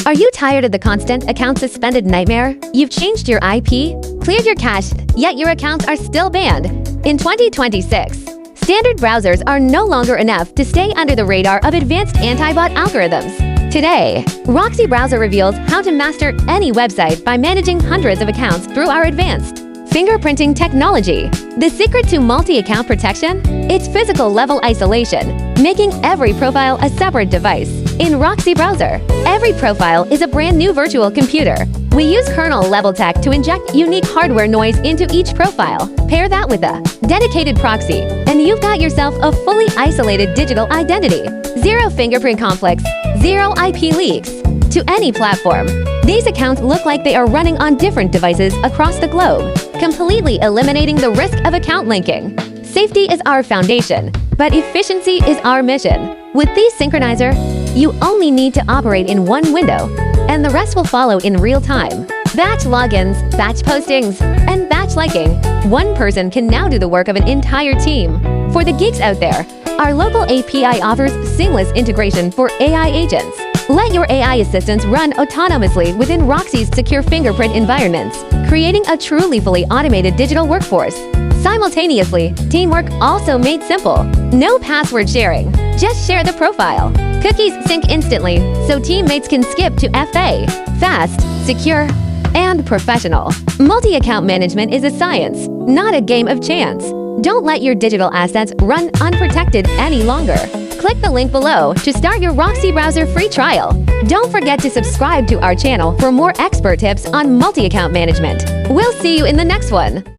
Are you tired of the constant account suspended nightmare? You've changed your IP, cleared your cache, yet your accounts are still banned. In 2026, standard browsers are no longer enough to stay under the radar of advanced anti-bot algorithms. Today, RoxyBrowser reveals how to master any website by managing hundreds of accounts through our advanced fingerprinting technology. The secret to multi-account protection? It's physical level isolation, making every profile a separate device. In RoxyBrowser, every profile is a brand new virtual computer. We use kernel-level tech to inject unique hardware noise into each profile. Pair that with a dedicated proxy, and you've got yourself a fully isolated digital identity. Zero fingerprint conflicts, zero IP leaks to any platform. These accounts look like they are running on different devices across the globe, completely eliminating the risk of account linking. Safety is our foundation, but efficiency is our mission. With these synchronizer, you only need to operate in one window, and the rest will follow in real time. Batch logins, batch postings, and batch liking. One person can now do the work of an entire team. For the geeks out there, our local API offers seamless integration for AI agents. Let your AI assistants run autonomously within Roxy's secure fingerprint environments, creating a truly fully automated digital workforce. Simultaneously, teamwork also made simple. No password sharing, just share the profile. Cookies sync instantly, so teammates can skip to FA. Fast, secure, and professional. Multi-account management is a science, not a game of chance. Don't let your digital assets run unprotected any longer. Click the link below to start your RoxyBrowser free trial. Don't forget to subscribe to our channel for more expert tips on multi-account management. We'll see you in the next one.